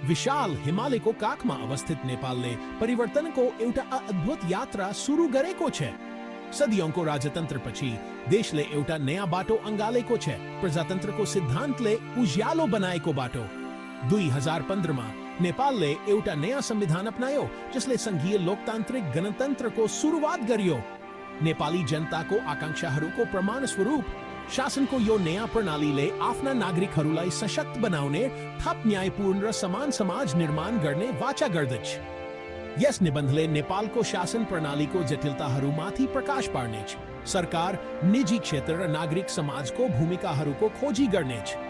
વિશાલ હિમાલય કો કાખમાં અવસ્થિત નેપાલને પરિવર્તન કો એવટા અદ્ભુત યાત્રા શુरू गरेको છે। સદીઓ કો રાજતંત્ર પછી દેશ લે એવટા નયા બાટો અંગાલેકો છે। પ્રજાતંત્ર કો સિદ્ધાંત લે ઉજ્યાલો બનાયકો બાટો 2015 માં नेपाल ने एवटा नया संविधान अपनायो जिसले संघीय लोकतांत्रिक गणतंत्र को शुरुआत करियो। नेपाली जनता को आकांक्षा हरू को प्रमाण स्वरूप शासन को यो नया प्रणाली ले आफ्ना नागरिक हरुलाई सशक्त बनाउने थप न्यायपूर्ण र समान समाज निर्माण करने वाचा गर्दछ। यस निबंधले नेपाल को शासन प्रणाली को जटिलता हरुमाथी प्रकाश पार्ने छ। सरकार निजी क्षेत्र र नागरिक समाज को भूमिका हरु को खोजी गर्ने छ।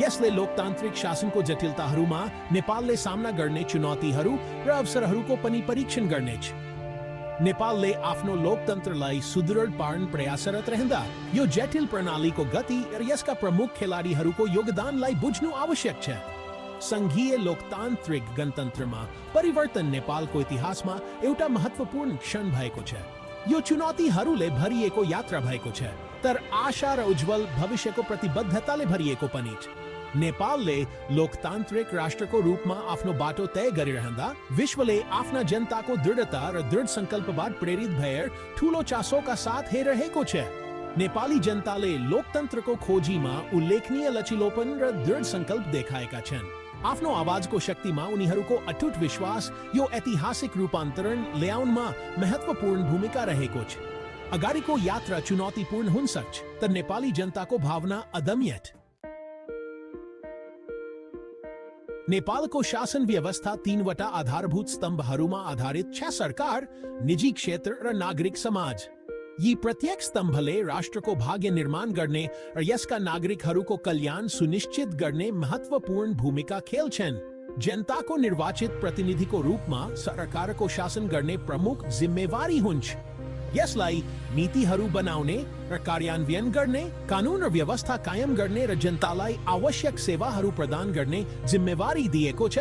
यसले लोकतांत्रिक शासन को जटिलताहरूमा नेपालले सामना गर्ने चुनौतीहरू र अवसरहरूको पनि परीक्षण गर्ने छ। नेपालले आफ्नो लोकतन्त्रलाई सुदृढ पार्न प्रयासरत रहँदा यो जटिल प्रणालीको गति र यसका प्रमुख खेलाडीहरूको योगदानलाई बुझ्नु आवश्यक छ। संघीय लोकतान्त्रिक गणतन्त्रमा परिवर्तन नेपालको इतिहासमा एउटा महत्त्वपूर्ण क्षण भएको छ। यो चुनौतीहरूले भरिएको यात्रा भएको छ, तर आशा र उज्जवल भविष्यको प्रतिबद्धताले भरिएको पनि छ। नेपालले लोकतान्त्रिक राष्ट्रको रूपमा आफ्नो बाटो तय गरिरहँदा विश्वले आफ्ना जनताको दृढता र दृढ संकल्पबाट प्रेरित भएर ठूलो चासोका साथ हेरिरहेको छ। नेपाली जनताले लोकतन्त्रको खोजीमा उल्लेखनीय लचिलोपन र दृढ संकल्प देखाएका छन्। आफ्नो आवाजको शक्तिमा उनीहरूको अटुट विश्वास यो ऐतिहासिक रूपान्तरण ल्याउनमा महत्त्वपूर्ण भूमिका रहेको छ। अगाडिको यात्रा चुनौतीपूर्ण हुन सक्छ, तर नेपाली जनताको भावना अदम्य छ। नेपालको शासन व्यवस्था तीनवटा आधारभूत स्तम्भहरूमा आधारित छ। सरकार, निजी क्षेत्र र नागरिक समाज। यी प्रत्येक स्तम्भले राष्ट्रको भाग्य निर्माण गर्ने र यसका नागरिकहरूको कल्याण सुनिश्चित गर्ने महत्त्वपूर्ण भूमिका खेल्छन्। जनताको निर्वाचित प्रतिनिधिको रूपमा सरकारको शासन गर्ने प्रमुख जिम्मेवारी हुन्छ। यसलाई नीतिहरू बनाउने र कार्यान्वयन गर्ने, कानून र व्यवस्था कायम गर्ने र जनतालाई आवश्यक सेवाहरू प्रदान गर्ने जिम्मेवारी दिएको छ।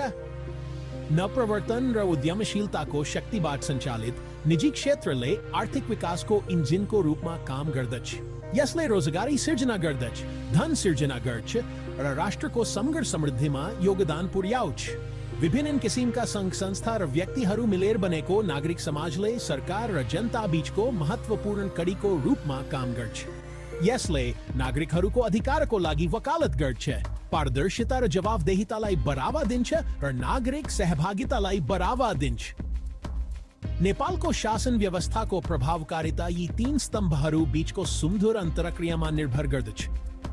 नवप्रवर्तन र उद्यमशीलताको शक्तिबाट सञ्चालित निजी क्षेत्रले आर्थिक विकासको इन्जिनको रूपमा काम गर्दछ। यसले रोजगारी सिर्जना गर्दछ, धन सिर्जना गर्छ र राष्ट्रको समग्र समृद्धिमा योगदान पुर्याउँछ। विभिन्न किसिमका संघ संस्था र व्यक्तिहरू मिलेर बनेको नागरिक समाजले सरकार र जनता बीचको महत्त्वपूर्ण कड़ीको रूपमा काम गर्छ। यसले नागरिकहरूको अधिकारको लागि वकालत गर्छ, पारदर्शिता र जवाफदेहितालाई बढावा दिन्छ र नागरिक सहभागितालाई बढावा दिन्छ। नेपालको शासन व्यवस्थाको प्रभावकारिता यी तीन स्तम्भहरू बीचको सुमधुर अन्तरक्रियामा निर्भर गर्दछ।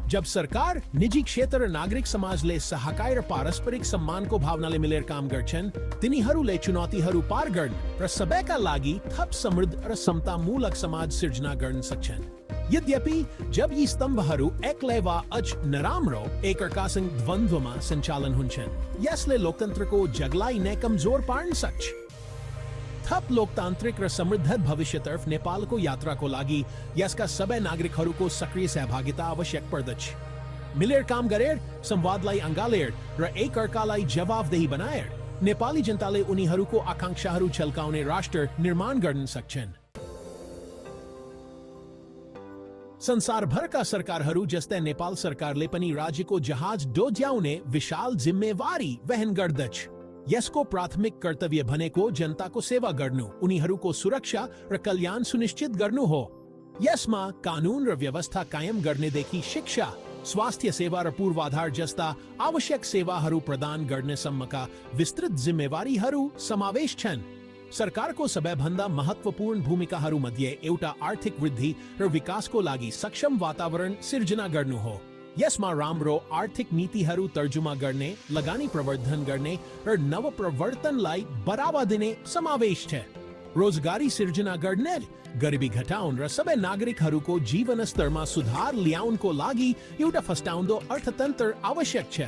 जब सरकार, निजी क्षेत्र र नागरिक समाजले सहकार्य र पारस्परिक सम्मानको भावनाले मिलेर काम गर्छन्, तिनीहरूले चुनौतीहरू पार गर्न र सबैका लागि थप समृद्ध र समतामूलक समाज सिर्जना गर्न सक्छन्। यद्यपि जब यी स्तम्भहरू एक्लै वा अझ नराम्रो एकअर्कासँग द्वन्द्वमा सञ्चालन हुन्छन्, यसले लोकतन्त्रको जगलाई नै कमजोर पार्न सक्छ। थप लोकतान्त्रिक र समृद्ध भविष्यतर्फ नेपालको यात्राको लागि यसका सबै नागरिकहरूको सक्रिय सहभागिता आवश्यक पर्दछ। मिलेर काम गरेर, संवादलाई अँगालेर र एकअर्कालाई जवाफदेही बनाएर नेपाली जनताले उनीहरूको आकांक्षाहरू झल्काउने राष्ट्र निर्माण गर्न सक्छन्। संसारभरका सरकारहरू जस्तै नेपाल सरकारले पनि राज्यको जहाज डोज्याउने विशाल जिम्मेवारी वहन गर्दछ। यसको प्राथमिक कर्तव्य भनेको जनताको सेवा गर्नु, उनीहरूको सुरक्षा र कल्याण सुनिश्चित गर्नु हो। यसमा कानून र व्यवस्था कायम गर्नेदेखि शिक्षा, स्वास्थ्य सेवा र पूर्वाधार जस्ता आवश्यक सेवाहरू प्रदान गर्नेसम्मका विस्तृत जिम्मेवारीहरू समावेश छन्। सरकारको सबैभन्दा महत्त्वपूर्ण भूमिकाहरूमध्ये एउटा आर्थिक वृद्धि र विकासको लागि सक्षम वातावरण सिर्जना गर्नु हो। यसमा राम्रो आर्थिक नीतिहरू तर्जुमा गर्ने, लगानी प्रवर्धन गर्ने र नवप्रवर्तनलाई बढावा दिने समावेश छ। रोजगारी सिर्जना गर्ने, गरिबी घटाउन र सबै नागरिकहरूको जीवन स्तरमा सुधार ल्याउनको लागि एउटा फस्टाउँदो अर्थतन्त्र आवश्यक छ।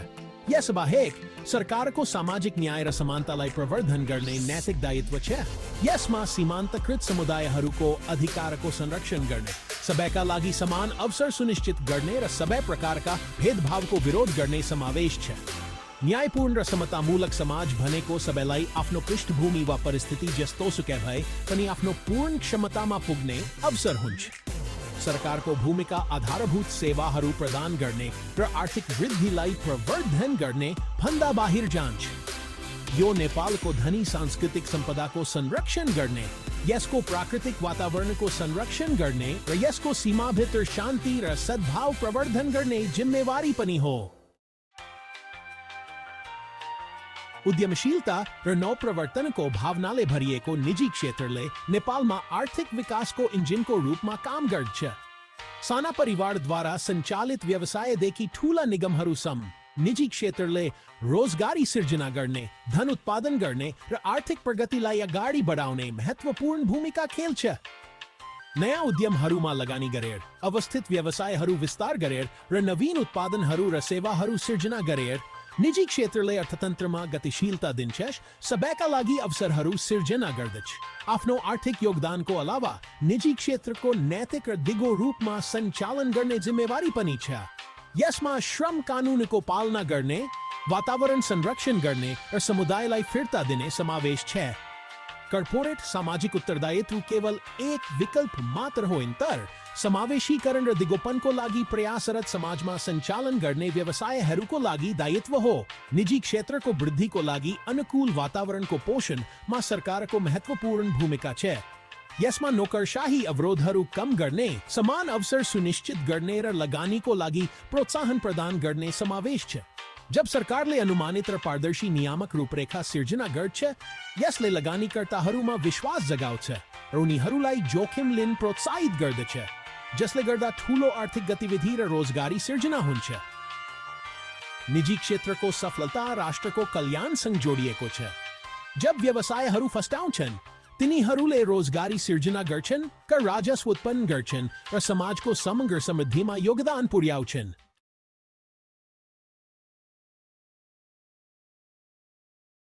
यस बाहेक सरकारको सामाजिक न्याय र समानतालाई प्रवर्धन गर्ने नैतिक दायित्व छ। यसमा सीमान्तकृत समुदायहरूको अधिकारको संरक्षण गर्ने, सबैका लागि समान अवसर सुनिश्चित गर्ने र सबै प्रकारका भेदभावको विरोध गर्ने समावेश छ। न्यायपूर्ण र समतामूलक समाज भनेको सबैलाई आफ्नो पृष्ठभूमि वा परिस्थिति जस्तोसुकै भए पनि आफ्नो पूर्ण क्षमतामा पुग्ने अवसर हुन्छ। सरकारको भूमिका आधारभूत सेवाहरू प्रदान गर्ने र आर्थिक वृद्धिलाई प्रवर्धन गर्ने भन्दा बाहिर जान्छ। यो नेपाल को धनी सांस्कृतिक संपदा को संरक्षण करने, यस को प्राकृतिक वातावरण को संरक्षण करने र यस को सीमा भित्र शांति र सद्भाव प्रवर्धन करने जिम्मेवारी पनि हो। उद्यमशीलता र नवप्रवर्तन को भावनाले भरिएको निजी क्षेत्रले नेपालमा आर्थिक विकास को इंजिन को रूप में काम गर्छ। साना परिवार द्वारा संचालित व्यवसायदेखि ठूला निगमहरूसम्म निजी क्षेत्रले रोजगारी सिर्जना गर्ने, धन उत्पादन गर्ने र आर्थिक प्रगतिलाई अगाडि बढाउने महत्वपूर्ण भूमिका खेल्छ। नयाँ उद्यमहरूमा लगानी गरेर, अवस्थित व्यवसायहरू विस्तार गरेर र नवीन उत्पादनहरू र सेवाहरू सिर्जना गरेर निजी क्षेत्रले अर्थतन्त्रमा गतिशीलता दिन्छ, सबैका लागि अवसरहरू सिर्जना गर्दछ। आफ्नो आर्थिक योगदानको अलावा निजी क्षेत्रको नैतिक र दिगो रूपमा सञ्चालन गर्ने जिम्मेवारी पनि छ। यसमा श्रम कानूनको पालना गर्ने, वातावरण संरक्षण गर्ने र समुदायलाई फिर्ता दिने समावेश छ। कर्पोरेट सामाजिक उत्तरदायित्व केवल एक विकल्प मात्र होइन तर समावेशीकरण र दिगोपनको लागि प्रयासरत समाजमा सञ्चालन गर्ने व्यवसायहरूको लागि दायित्व हो। निजी क्षेत्रको वृद्धिको लागि अनुकूल वातावरणको पोषणमा सरकारको महत्वपूर्ण भूमिका छ। यसमा नोकरशाही अवरोधहरू कम गर्ने, समान अवसर सुनिश्चित गर्ने र लगानीको लागि प्रोत्साहन प्रदान गर्ने समावेश छ। जब सरकारले अनुमानित र पारदर्शी नियामक रूपरेखा सिर्जना गर्छ, यसले लगानीकर्ताहरूमा विश्वास जगाउँछ र उनीहरूलाई जोखिम लिन प्रोत्साहित गर्दछ, जसले गर्दा ठूलो आर्थिक गतिविधि र रोजगारी सिर्जना हुन्छ। निजी क्षेत्रको सफलता राष्ट्रको कल्याणसँग जोडिएको छ। जब व्यवसायहरू फस्टाउँछन्, तिनीहरूले रोजगारी सिर्जना गर्छन्, कर राजस्व उत्पन्न गर्छन् र समाजको समग्र समृद्धिमा योगदान पुर्याउँछन्।